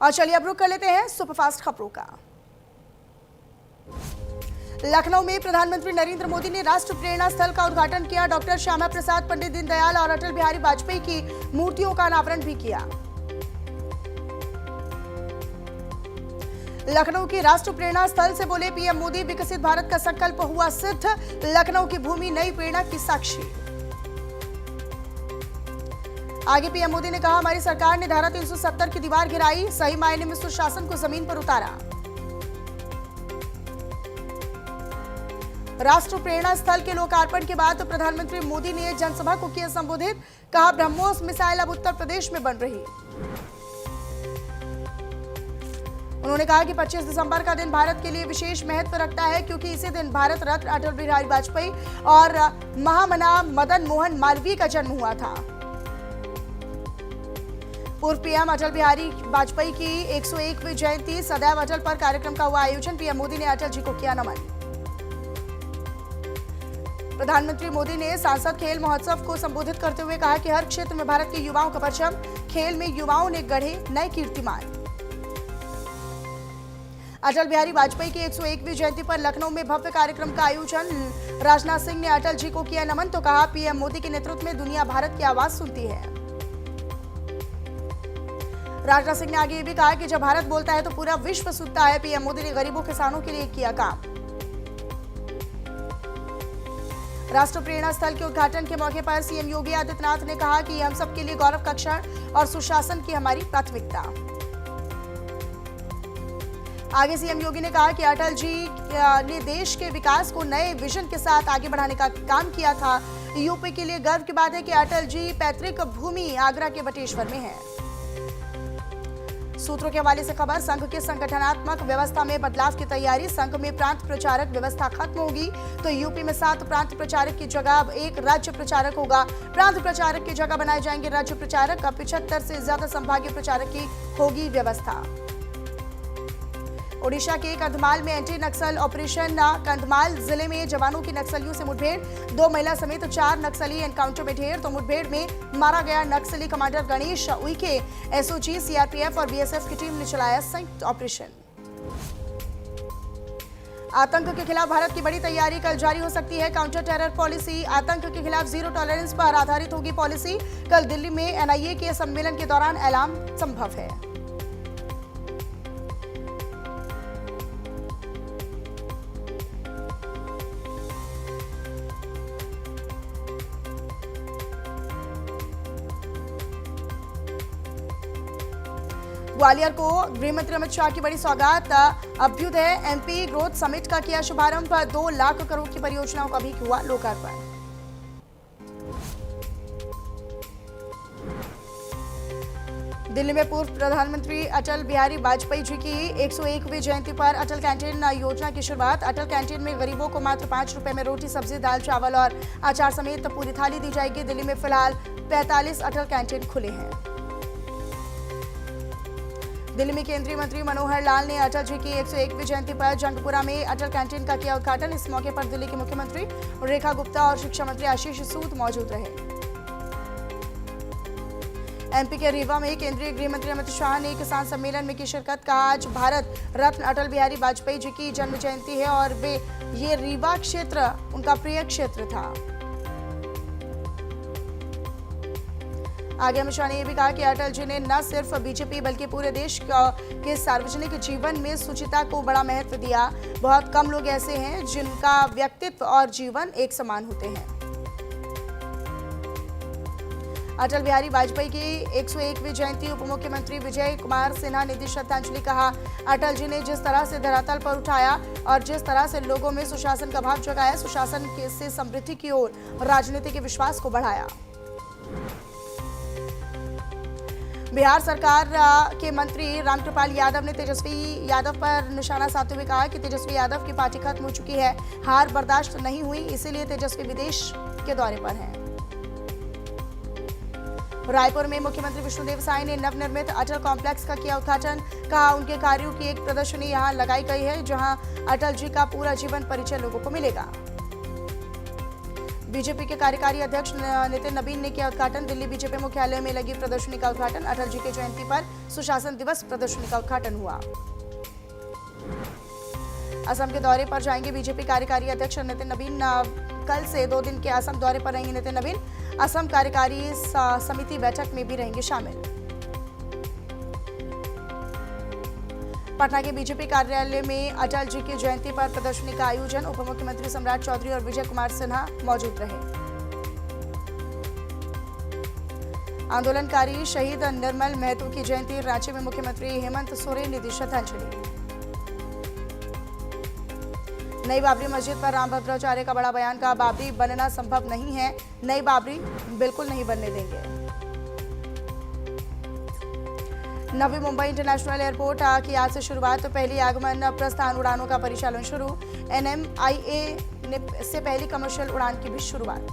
और चलिए अब रुक कर लेते हैं सुपरफास्ट खबरों का। लखनऊ में प्रधानमंत्री नरेंद्र मोदी ने राष्ट्र प्रेरणा स्थल का उद्घाटन किया। डॉक्टर श्यामा प्रसाद, पंडित दीनदयाल और अटल बिहारी वाजपेयी की मूर्तियों का अनावरण भी किया। लखनऊ की राष्ट्र प्रेरणा स्थल से बोले पीएम मोदी, विकसित भारत का संकल्प हुआ सिद्ध। लखनऊ की भूमि नई प्रेरणा की साक्षी। आगे पीएम मोदी ने कहा, हमारी सरकार ने धारा 370 की दीवार गिराई, सही मायने में सुशासन को जमीन पर उतारा। राष्ट्र प्रेरणा स्थल के लोकार्पण के बाद प्रधानमंत्री मोदी ने जनसभा को किया संबोधित। कहा, ब्रह्मोस मिसाइल अब उत्तर प्रदेश में बन रही। उन्होंने कहा कि 25 दिसंबर का दिन भारत के लिए विशेष महत्व रखता है, क्योंकि इसी दिन भारत रत्न अटल बिहारी वाजपेयी और महामना मदन मोहन मालवीय का जन्म हुआ था। पूर्व पीएम अटल बिहारी वाजपेयी की 101वीं जयंती सदैव अटल पर कार्यक्रम का हुआ आयोजन। पीएम मोदी ने अटल जी को किया नमन। प्रधानमंत्री मोदी ने सांसद खेल महोत्सव को संबोधित करते हुए कहा कि हर क्षेत्र में भारत के युवाओं का परचम, खेल में युवाओं ने गढ़े नए कीर्तिमान। अटल बिहारी वाजपेयी की 101वीं जयंती पर लखनऊ में भव्य कार्यक्रम का आयोजन। राजनाथ सिंह ने अटल जी को किया नमन तो कहा, पीएम मोदी के नेतृत्व में दुनिया भारत की आवाज सुनती है। राजनाथ सिंह ने आगे ये भी कहा कि जब भारत बोलता है तो पूरा विश्व सुनता है। पीएम मोदी ने गरीबों किसानों के लिए किया काम। राष्ट्र प्रेरणा स्थल के उद्घाटन के मौके पर सीएम योगी आदित्यनाथ ने कहा कि हम सबके लिए गौरव का क्षण और सुशासन की हमारी प्राथमिकता। आगे सीएम योगी ने कहा कि अटल जी ने देश के विकास को नए विजन के साथ आगे बढ़ाने का काम किया था। यूपी के लिए गर्व की बात है कि अटल जी पैतृक भूमि आगरा के बटेश्वर में है। सूत्रों के हवाले से खबर, संघ के संगठनात्मक व्यवस्था में बदलाव की तैयारी। संघ में प्रांत प्रचारक व्यवस्था खत्म होगी तो यूपी में 7 प्रांत प्रचारक की जगह अब 1 राज्य प्रचारक होगा। प्रांत प्रचारक की जगह बनाए जाएंगे राज्य प्रचारक। का 75 से ज्यादा संभागीय प्रचारक की होगी व्यवस्था। ओडिशा के कंधमाल में एंटी नक्सल ऑपरेशन। कंधमाल जिले में जवानों की नक्सलियों से मुठभेड़, 2 महिला समेत 4 नक्सली एनकाउंटर में ढेर। तो मुठभेड़ में मारा गया नक्सली commander Ganesh Uike. SOG, CRPF और बीएसएफ की टीम ने चलाया संयुक्त ऑपरेशन। आतंक के खिलाफ भारत की बड़ी तैयारी कल जारी हो सकती है। Counter terror policy. आतंक के खिलाफ जीरो टॉलरेंस पर आधारित होगी पॉलिसी। कल दिल्ली में एनआईए के सम्मेलन के दौरान ऐलान संभव है। ग्वालियर को गृहमंत्री अमित शाह की बड़ी सौगात। अभ्युदय एमपी ग्रोथ समिट का किया शुभारंभ। 2 लाख करोड़ की परियोजनाओं का भी हुआ लोकार्पण। दिल्ली में पूर्व प्रधानमंत्री अटल बिहारी वाजपेयी जी की 101वीं जयंती पर अटल कैंटीन योजना की शुरुआत। अटल कैंटीन में गरीबों को मात्र 5 रुपए में रोटी, सब्जी, दाल, चावल और अचार समेत पूरी थाली दी जाएगी। दिल्ली में फिलहाल 45 अटल कैंटीन खुले हैं। दिल्ली में केंद्रीय मंत्री मनोहर लाल ने अटल जी की 101वीं जयंती पर जंगपुरा में अटल कैंटीन का किया उद्घाटन। इस मौके पर दिल्ली के मुख्यमंत्री रेखा गुप्ता और शिक्षा मंत्री आशीष सूद मौजूद रहे। एमपी के रीवा में केंद्रीय गृह मंत्री अमित शाह ने किसान सम्मेलन में की शिरकत। कहा, आज भारत रत्न अटल बिहारी वाजपेयी जी की जन्म जयंती है और ये रीवा क्षेत्र उनका प्रिय क्षेत्र था। आगे अमित शाह ने यह भी कहा कि अटल जी ने न सिर्फ बीजेपी बल्कि पूरे देश के सार्वजनिक जीवन में शुचिता को बड़ा महत्व दिया। बहुत कम लोग ऐसे हैं जिनका व्यक्तित्व और जीवन एक समान होते हैं। अटल बिहारी वाजपेयी की 101वीं जयंती। उप मुख्यमंत्री विजय कुमार सिन्हा ने दी श्रद्धांजलि। कहा, अटल जी ने जिस तरह से धरातल पर उठाया और जिस तरह से लोगों में सुशासन का भाव जगाया, सुशासन से समृद्धि की ओर राजनीति के विश्वास को बढ़ाया। बिहार सरकार के मंत्री रामकृपाल यादव ने तेजस्वी यादव पर निशाना साधते हुए कहा कि तेजस्वी यादव की पार्टी खत्म हो चुकी है, हार बर्दाश्त नहीं हुई, इसीलिए तेजस्वी विदेश के दौरे पर हैं। रायपुर में मुख्यमंत्री विष्णुदेव साय ने नवनिर्मित अटल कॉम्प्लेक्स का किया उद्घाटन। कहा, उनके कार्यों की एक प्रदर्शनी यहां लगाई गई है, जहां अटल जी का पूरा जीवन परिचय लोगों को मिलेगा। बीजेपी के कार्यकारी अध्यक्ष नितिन नवीन ने किया उद्घाटन। दिल्ली बीजेपी मुख्यालय में लगी प्रदर्शनी का उद्घाटन। अटल जी की जयंती पर सुशासन दिवस प्रदर्शनी का उद्घाटन हुआ। असम के दौरे पर जाएंगे बीजेपी कार्यकारी अध्यक्ष नितिन नवीन। कल से 2 दिन के असम दौरे पर रहेंगे नितिन नवीन। असम कार्यकारी समिति बैठक में भी रहेंगे शामिल। पटना के बीजेपी कार्यालय में अटल जी की जयंती पर प्रदर्शनी का आयोजन। उप मुख्यमंत्री सम्राट चौधरी और विजय कुमार सिन्हा मौजूद रहे। आंदोलनकारी शहीद निर्मल महतो की जयंती। रांची में मुख्यमंत्री हेमंत सोरेन ने दी श्रद्धांजलि। नई बाबरी मस्जिद पर राम भद्राचार्य का बड़ा बयान। का बाबरी बनना संभव नहीं है, नई बाबरी बिल्कुल नहीं बनने देंगे। नवी मुंबई इंटरनेशनल एयरपोर्ट की आज से शुरुआत। पहली आगमन प्रस्थान उड़ानों का परिचालन शुरू। NMIA से पहली कमर्शियल उड़ान की भी शुरुआत।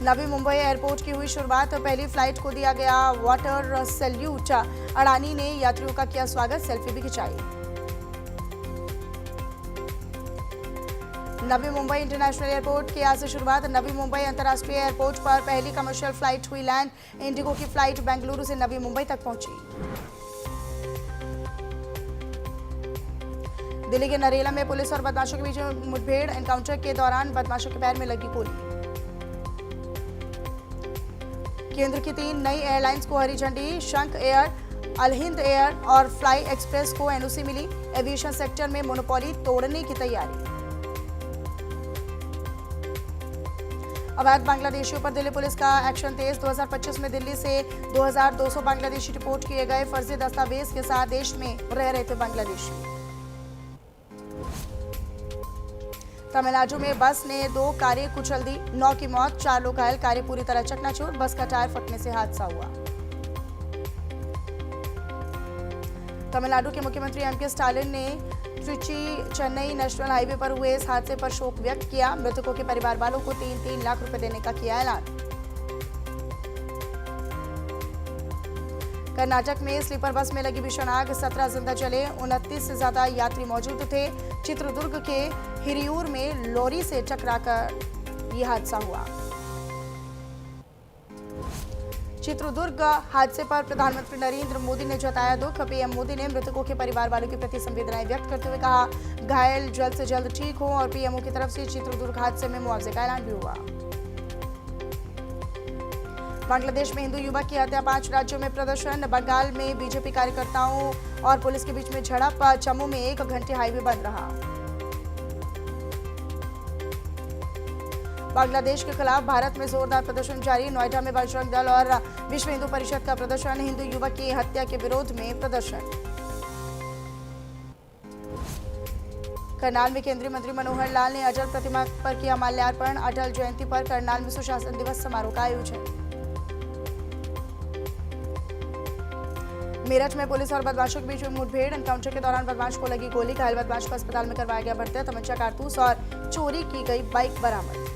नवी मुंबई एयरपोर्ट की हुई शुरुआत। पहली फ्लाइट को दिया गया वाटर सैल्यूट। अडानी ने यात्रियों का किया स्वागत, सेल्फी भी खिंचाई। नवी मुंबई इंटरनेशनल एयरपोर्ट की आज से शुरुआत। नवी मुंबई अंतर्राष्ट्रीय एयरपोर्ट पर पहली कमर्शियल फ्लाइट हुई लैंड। इंडिगो की फ्लाइट बेंगलुरु से नवी मुंबई तक पहुंची। दिल्ली के नरेला में पुलिस और बदमाशों के बीच मुठभेड़। एनकाउंटर के दौरान बदमाशों के पैर में लगी गोली। केंद्र की 3 नई एयरलाइंस को हरी झंडी। शंख एयर, अल हिंद एयर और फ्लाई एक्सप्रेस को NOC मिली। एविएशन सेक्टर में मोनोपोली तोड़ने की तैयारी। अवैध बांग्लादेशियों पर दिल्ली पुलिस का एक्शन तेज। 2025 में दिल्ली से 2200 बांग्लादेशी रिपोर्ट किए गए। फर्जी दस्तावेज के साथ देश में रह रहे थे बांग्लादेशी। तमिलनाडु में बस ने 2 कारें कुचल दी। 9 की मौत, 4 लोग घायल। कारें पूरी तरह चकनाचूर। बस का टायर फटने से हादसा हुआ। तमिलनाडु के मुख्यमंत्री M.K. स्टालिन ने त्रिची चेन्नई नेशनल हाईवे पर हुए इस हादसे पर शोक व्यक्त किया। मृतकों के परिवार वालों को 3-3 लाख रुपए देने का किया ऐलान। कर्नाटक में स्लीपर बस में लगी भीषण आग। 17 जिंदा जले। 29 से ज्यादा यात्री मौजूद थे। चित्रदुर्ग के हिरियूर में लॉरी से टकराकर यह हादसा हुआ। चित्रदुर्ग हादसे पर प्रधानमंत्री नरेंद्र मोदी ने जताया दुख। PM मोदी ने मृतकों के परिवार वालों के प्रति संवेदनाएं व्यक्त करते हुए कहा, घायल जल्द से जल्द ठीक हो। और PMO की तरफ से चित्रदुर्ग हादसे में मुआवजे का ऐलान भी हुआ। बांग्लादेश में हिंदू युवक की हत्या। 5 राज्यों में प्रदर्शन। बंगाल में बीजेपी कार्यकर्ताओं और पुलिस के बीच में झड़प। जम्मू में 1 घंटे हाईवे बंद रहा। बांग्लादेश के खिलाफ भारत में जोरदार प्रदर्शन जारी। नोएडा में बजरंग दल और विश्व हिंदू परिषद का प्रदर्शन। हिंदू युवक की हत्या के विरोध में प्रदर्शन। करनाल में केंद्रीय मंत्री मनोहर लाल ने अटल प्रतिमा पर किया माल्यार्पण। अटल जयंती पर करनाल में सुशासन दिवस समारोह का आयोजन। मेरठ में पुलिस और बदमाशों के बीच में मुठभेड़। एनकाउंटर के दौरान बदमाश को लगी गोली। घायल बदमाश को अस्पताल में करवाया गया भर्ती। तमंचा, कारतूस और चोरी की गई बाइक बरामद।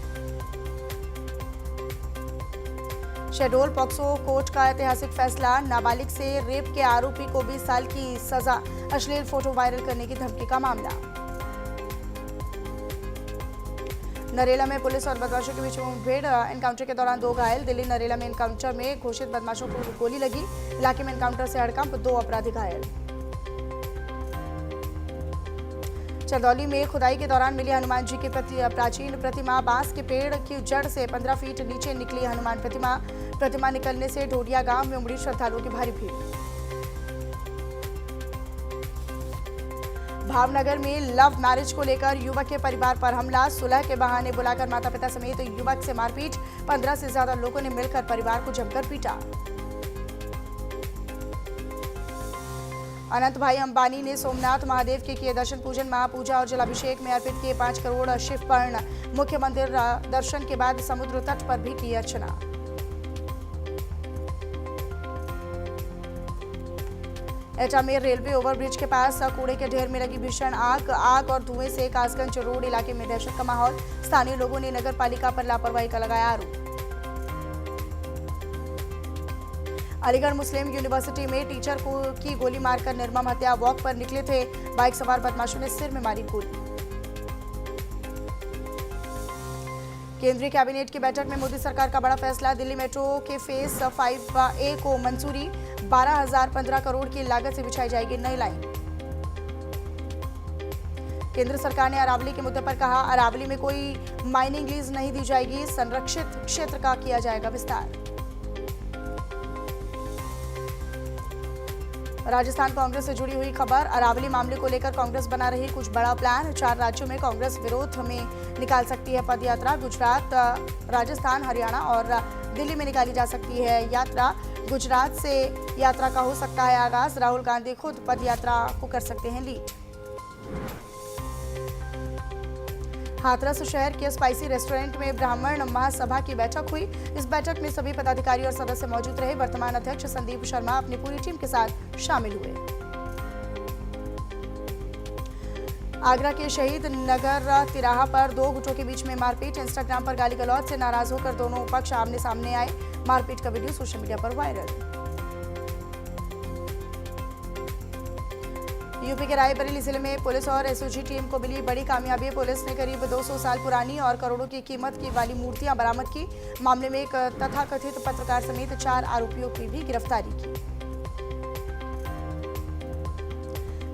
शहडोल पॉक्सो कोर्ट का ऐतिहासिक फैसला। नाबालिग से रेप के आरोपी को 20 साल की सजा। अश्लील फोटो वायरल करने की धमकी का मामला। नरेला में पुलिस और बदमाशों के बीच में मुठभेड़। एनकाउंटर के दौरान 2 घायल। दिल्ली नरेला में एनकाउंटर में घोषित बदमाशों को गोली लगी। इलाके में एनकाउंटर से हड़कंप। 2 अपराधी घायल। चंदौली में खुदाई के दौरान मिली हनुमान जी की प्राचीन प्रतिमा। बांस के पेड़ की जड़ से 15 फीट नीचे निकली हनुमान प्रतिमा निकलने से ढोडिया गांव में उमड़ी श्रद्धालुओं की भारी भीड़। भावनगर में लव मैरिज को लेकर युवक के परिवार पर हमला। सुलह के बहाने बुलाकर माता पिता समेत युवक से मारपीट। 15 से ज्यादा लोगों ने मिलकर परिवार को जमकर पीटा। अनंत भाई अंबानी ने सोमनाथ महादेव के किए दर्शन पूजन। महापूजा और जलाभिषेक में अर्पित किए 5 करोड़ शिव पर्ण। मुख्य मंदिर दर्शन के बाद समुद्र तट पर भी की अर्चना। एटा में रेलवे ओवरब्रिज के पास कूड़े के ढेर में लगी भीषण आग और धुएं से कासगंज रोड इलाके में दहशत का माहौल। स्थानीय लोगों ने नगर पालिका पर लापरवाही का लगाया आरोप। अलीगढ़ मुस्लिम यूनिवर्सिटी में टीचर की गोली मारकर निर्मम हत्या। वॉक पर निकले थे। बाइक सवार बदमाशों ने सिर में मारी गोली। केंद्रीय कैबिनेट की बैठक में मोदी सरकार का बड़ा फैसला, दिल्ली मेट्रो के फेज 5A को मंजूरी, 12,015 करोड़ की लागत से बिछाई जाएगी नई लाइन। केंद्र सरकार ने अरावली के मुद्दे पर कहा, अरावली में कोई माइनिंग लीज नहीं दी जाएगी, संरक्षित क्षेत्र का किया जाएगा विस्तार। राजस्थान कांग्रेस से जुड़ी हुई खबर, अरावली मामले को लेकर कांग्रेस बना रही कुछ बड़ा प्लान, 4 राज्यों में कांग्रेस विरोध में निकाल सकती है पदयात्रा, गुजरात, राजस्थान, हरियाणा और दिल्ली में निकाली जा सकती है यात्रा। गुजरात से यात्रा का हो सकता है आगाज, राहुल गांधी खुद पदयात्रा को कर सकते हैं लीड। हाथरस शहर के स्पाइसी रेस्टोरेंट में ब्राह्मण महासभा की बैठक हुई। इस बैठक में सभी पदाधिकारी और सदस्य मौजूद रहे। वर्तमान अध्यक्ष संदीप शर्मा अपनी पूरी टीम के साथ शामिल हुए। आगरा के शहीद नगर तिराहा पर 2 गुटों के बीच में मारपीट, इंस्टाग्राम पर गाली गलौज से नाराज होकर दोनों पक्ष आमने सामने आए। मारपीट का वीडियो सोशल मीडिया पर वायरल। यूपी के रायबरेली जिले में पुलिस और एसओजी टीम को मिली बड़ी कामयाबी। पुलिस ने करीब 200 साल पुरानी और करोड़ों की कीमत की वाली मूर्तियां बरामद की। मामले में एक तथाकथित पत्रकार समेत 4 आरोपियों की भी गिरफ्तारी की।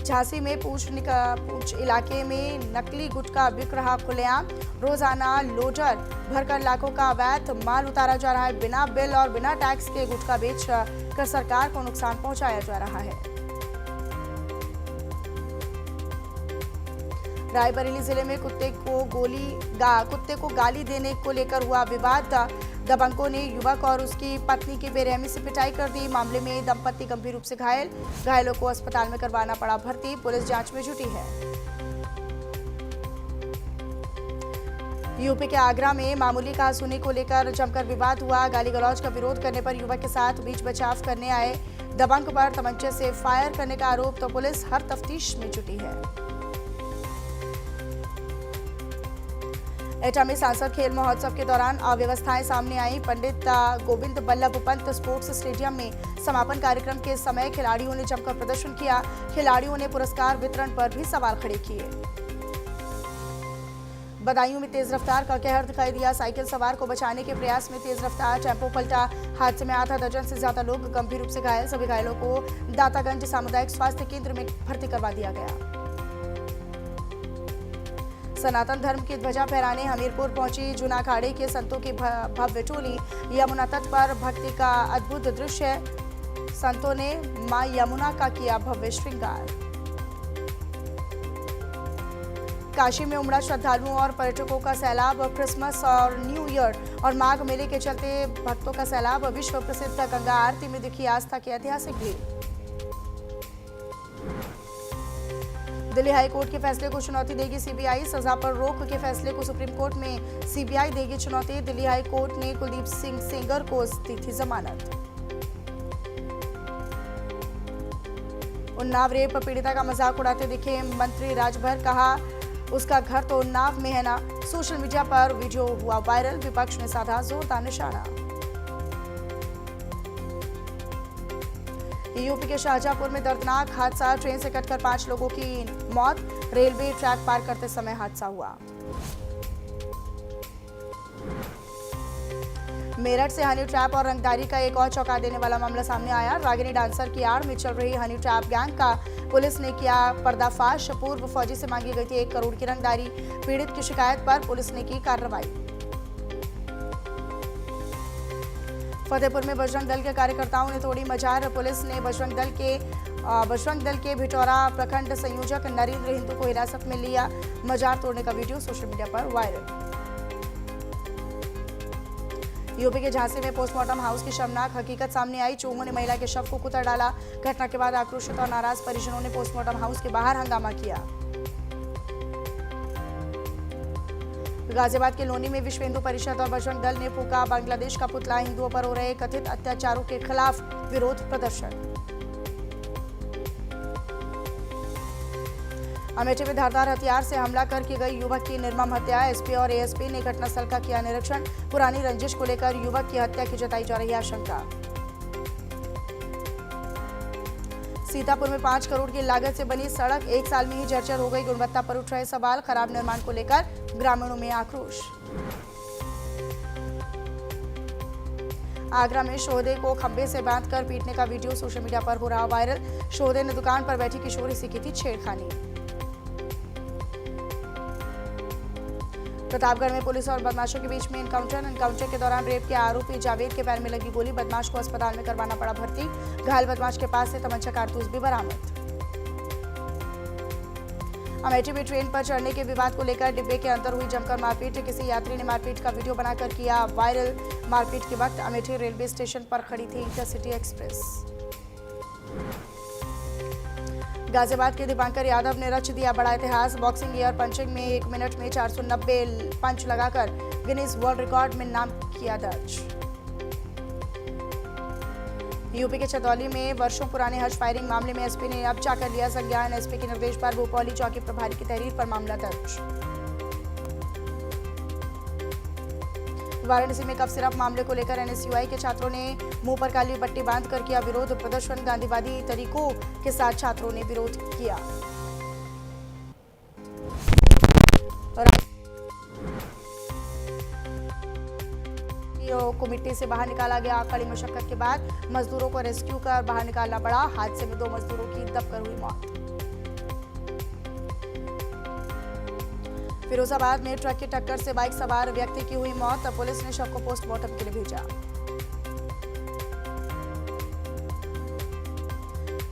झांसी में पूंछ इलाके में नकली गुटखा बिक रहा खुलेआम। रोजाना लोडर भरकर लाखों का अवैध माल उतारा जा रहा है। बिना बिल और बिना टैक्स के गुटखा बेच कर सरकार को नुकसान पहुंचाया जा रहा है। रायबरेली जिले में कुत्ते को गाली देने को लेकर हुआ विवाद। दबंगों ने युवक और उसकी पत्नी की बेरहमी से पिटाई कर दी। मामले में दंपति गंभीर रूप से घायल, घायलों को अस्पताल में करवाना पड़ा भर्ती। पुलिस जांच में जुटी है। यूपी के आगरा में मामूली कहासुनी को लेकर जमकर विवाद हुआ। गाली गलौज का विरोध करने पर युवक के साथ बीच बचाव करने आए दबंग पर तमंचे से फायर करने का आरोप, तो पुलिस हर तफ्तीश में जुटी है। एटा में सांसद खेल महोत्सव के दौरान अव्यवस्थाएं सामने आई। पंडित गोविंद बल्लभ पंत स्पोर्ट्स स्टेडियम में समापन कार्यक्रम के समय खिलाड़ियों ने जमकर प्रदर्शन किया। खिलाड़ियों ने पुरस्कार वितरण पर भी सवाल खड़े किए। बदायूं में तेज रफ्तार का कहर दिखाई दिया। साइकिल सवार को बचाने के प्रयास में तेज रफ्तार टेम्पो पलटा। हादसे में आधा दर्जन से ज्यादा लोग गंभीर रूप से घायल। सभी घायलों को दातागंज सामुदायिक स्वास्थ्य केंद्र में भर्ती करवा दिया गया। सनातन धर्म की ध्वजा फहराने हमीरपुर पहुंची जूना अखाड़े के संतों की भव्य टोली। यमुना तट पर भक्ति का अद्भुत दृश्य। संतों ने मां यमुना का किया भव्य श्रृंगार। काशी में उमड़ा श्रद्धालुओं और पर्यटकों का सैलाब। क्रिसमस और न्यू ईयर और माघ मेले के चलते भक्तों का सैलाब। विश्व प्रसिद्ध गंगा आरती में दिखी आस्था की ऐतिहासिक भीड़। दिल्ली हाईकोर्ट के फैसले को चुनौती देगी सीबीआई। सजा पर रोक के फैसले को सुप्रीम कोर्ट में सीबीआई देगी चुनौती। दिल्ली हाईकोर्ट ने कुलदीप सिंह सेंगर को दी थी जमानत। उन्नाव रेप पीड़िता का मजाक उड़ाते दिखे मंत्री राजभर, कहा उसका घर तो उन्नाव में है ना। सोशल मीडिया पर वीडियो हुआ वायरल। विपक्ष ने साधा जोरदार निशाना। यूपी के शाहजहांपुर में दर्दनाक हादसा। ट्रेन से कटकर 5 लोगों की मौत। रेलवे ट्रैक पार करते समय हादसा हुआ। मेरठ से हनी ट्रैप और रंगदारी का एक और चौंका देने वाला मामला सामने आया। रागिनी डांसर की आड़ में चल रही हनी ट्रैप गैंग का पुलिस ने किया पर्दाफाश। पूर्व फौजी से मांगी गई थी 1 करोड़ की रंगदारी। पीड़ित की शिकायत पर पुलिस ने की कार्रवाई। फतेहपुर में बजरंग दल के कार्यकर्ताओं ने तोड़ी मजार। पुलिस ने बजरंग दल के भिटौरा प्रखंड संयोजक नरेंद्र हिंदू को हिरासत में लिया। मजार तोड़ने का वीडियो सोशल मीडिया पर वायरल। यूपी के झांसी में पोस्टमार्टम हाउस की शर्मनाक हकीकत सामने आई। चोरों ने महिला के शव को कुतर डाला। घटना के बाद आक्रोशित और नाराज परिजनों ने पोस्टमार्टम हाउस के बाहर हंगामा किया। गाजियाबाद के लोनी में विश्व हिंदू परिषद और बजरंग दल ने फूका बांग्लादेश का पुतला। हिंदुओं पर हो रहे कथित अत्याचारों के खिलाफ विरोध प्रदर्शन। अमेठी में धारदार हथियार से हमला कर की गई युवक की निर्मम हत्या। एसपी और एएसपी ने घटनास्थल का किया निरीक्षण। पुरानी रंजिश को लेकर युवक की हत्या की जताई जा रही आशंका। सीतापुर में 5 करोड़ की लागत से बनी सड़क 1 साल में ही जर्जर हो गई। गुणवत्ता पर उठ रहे सवाल। खराब निर्माण को लेकर ग्रामीणों में आक्रोश। आगरा में शोहदे को खंबे से बांधकर पीटने का वीडियो सोशल मीडिया पर हो रहा वायरल। शोहदे ने दुकान पर बैठी किशोरी से की थी छेड़खानी। प्रतापगढ़ में पुलिस और बदमाशों के बीच में एनकाउंटर के दौरान रेप के आरोपी जावेद के पैर में लगी गोली। बदमाश को अस्पताल में करवाना पड़ा भर्ती। घायल बदमाश के पास से तमंचा कारतूस भी बरामद। अमेठी में ट्रेन पर चढ़ने के विवाद को लेकर डिब्बे के अंदर हुई जमकर मारपीट। किसी यात्री ने मारपीट का वीडियो बनाकर किया वायरल। मारपीट के वक्त अमेठी रेलवे स्टेशन पर खड़ी थी इंटरसिटी एक्सप्रेस। गाजियाबाद के दीपांकर यादव ने रच दिया बड़ा इतिहास। बॉक्सिंग एयर पंचिंग में 1 मिनट में 490 पंच लगाकर गिनीज वर्ल्ड रिकॉर्ड में नाम किया दर्ज। यूपी के चंदौली में वर्षों पुराने हर्ष फायरिंग मामले में एसपी ने अब जाकर लिया संज्ञान। एसपी के निर्देश पर भोपाली चौकी प्रभारी की तहरीर पर मामला दर्ज। वाराणसी में कफ सिरप मामले को लेकर एनएसयूआई के छात्रों ने मुंह पर काली पट्टी बांधकर किया विरोध प्रदर्शन। गांधीवादी तरीकों के साथ छात्रों ने विरोध किया। को मिट्टी से बाहर निकाला गया। कड़ी मशक्कत के बाद मजदूरों को रेस्क्यू कर बाहर निकालना पड़ा। हादसे में 2 मजदूरों की दबकर हुई मौत। फिरोजाबाद में ट्रक की टक्कर से बाइक सवार व्यक्ति की हुई मौत। पुलिस ने शव को पोस्टमार्टम के लिए भेजा।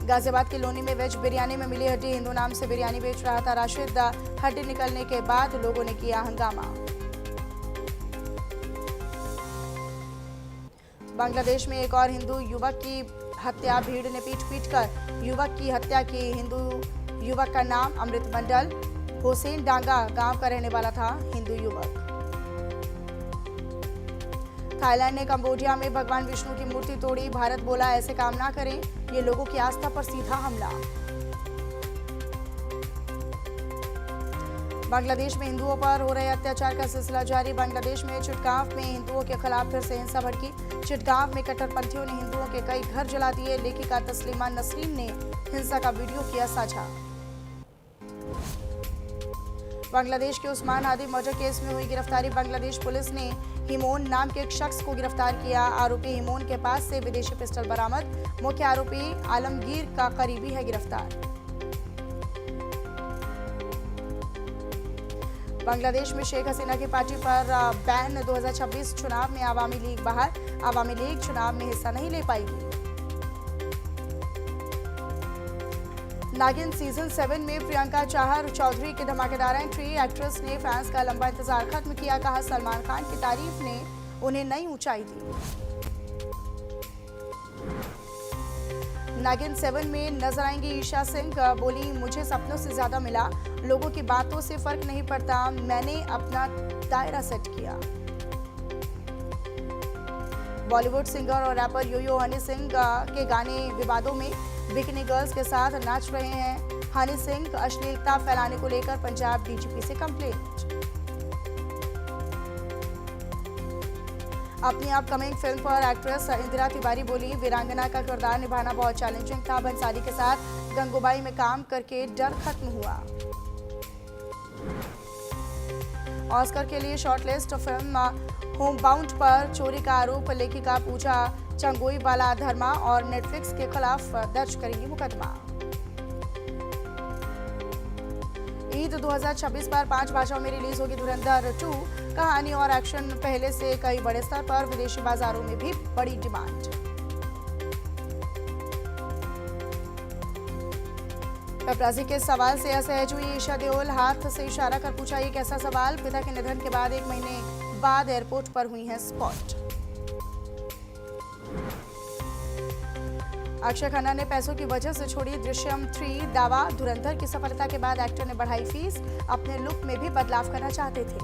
गाजियाबाद के लोनी में वेज बिरयानी में मिली हड्डी। हिंदू नाम से बिरयानी बेच रहा था राशिद। हड्डी निकलने के बाद लोगों ने किया हंगामा। बांग्लादेश में एक और हिंदू युवक की हत्या। भीड़ ने पीट कर युवक की हत्या की। हिंदू युवक का नाम अमृत मंडल हुसैन डांगा गांव का रहने वाला था। हिंदू युवक। थाईलैंड ने कंबोडिया में भगवान विष्णु की मूर्ति तोड़ी। भारत बोला ऐसे काम ना करें, ये लोगों की आस्था पर सीधा हमला। बांग्लादेश में हिंदुओं पर हो रहे अत्याचार का सिलसिला जारी। बांग्लादेश में चिटगांव में हिंदुओं के खिलाफ फिर से हिंसा भड़की। चिटगांव में कट्टरपंथियों ने हिंदुओं के कई घर जला दिए। लेखिका तस्लीमा नसरीन ने हिंसा का वीडियो किया साझा। बांग्लादेश के उस्मान हादी मर्डर केस में हुई गिरफ्तारी। बांग्लादेश पुलिस ने हिमोन नाम के एक शख्स को गिरफ्तार किया। आरोपी हिमोन के पास से विदेशी पिस्टल बरामद। मुख्य आरोपी आलमगीर का करीबी है गिरफ्तार। बांग्लादेश में शेख हसीना की पार्टी पर बैन। 2026 चुनाव में आवामी लीग बाहर। आवामी लीग चुनाव में हिस्सा नहीं ले पाएगी। नागिन सीजन 7 में प्रियंका चाहर चौधरी की धमाकेदार एंट्री। एक्ट्रेस ने फैंस का लंबा इंतजार खत्म किया। कहा सलमान खान की तारीफ ने उन्हें नई ऊंचाई दी। नागिन 7 में नजर आएंगी ईशा सिंह। बोली मुझे सपनों से ज्यादा मिला। लोगों की बातों से फर्क नहीं पड़ता, मैंने अपना दायरा सेट किया। बॉलीवुड सिंगर और रैपर यो-यो हनी सिंह के गाने विवादों में। बिकनी गर्ल्स के साथ नाच रहे हैं हनी सिंह। अश्लीलता फैलाने को लेकर पंजाब डीजीपी से कंप्लेंट। अपनी अपकमिंग फिल्म पर एक्ट्रेस इंदिरा तिवारी बोली वीरांगना का किरदार निभाना बहुत चैलेंजिंग था। बंसाली के साथ गंगूबाई में काम करके डर खत्म हुआ। ऑस्कर के लिए शॉर्टलिस्ट फिल्म होमबाउंड पर चोरी का आरोप। लेखिका पूजा चंगोई वाला धर्मा और नेटफ्लिक्स के खिलाफ दर्ज करेंगी मुकदमा। ईद 2026 पर 5 भाषाओं में रिलीज होगी धुरंधर 2। कहानी और एक्शन पहले से कई बड़े स्तर पर। विदेशी बाजारों में भी बड़ी डिमांड। पेपराजी के सवाल से असहज हुई ईशा देओल। हाथ से इशारा कर पूछा ये कैसा सवाल। पिता के निधन के बाद 1 महीने बाद एयरपोर्ट पर हुई हैं स्पॉट। अक्षय खन्ना ने पैसों की वजह से छोड़ी दृश्यम 3। दावा धुरंधर की सफलता के बाद एक्टर ने बढ़ाई फीस। अपने लुक में भी बदलाव करना चाहते थे।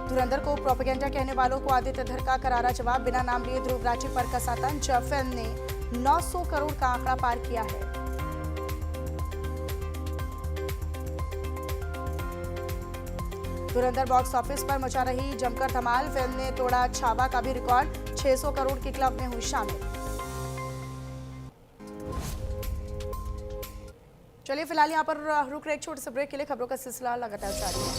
धुरंधर को प्रोपेगेंडा कहने वालों को आदित्य धर का करारा जवाब। बिना नाम लिए ध्रुव राठी पर कसा तंज। फिल्म ने 900 करोड़ का आंकड़ा पार किया है। धुरंधर बॉक्स ऑफिस पर मचा रही जमकर धमाल। फिल्म ने तोड़ा छावा का भी रिकॉर्ड। 600 करोड़ के क्लब में हुई शामिल। चलिए फिलहाल यहाँ पर रुक रहे एक छोटे से ब्रेक के लिए। खबरों का सिलसिला लगातार जारी है।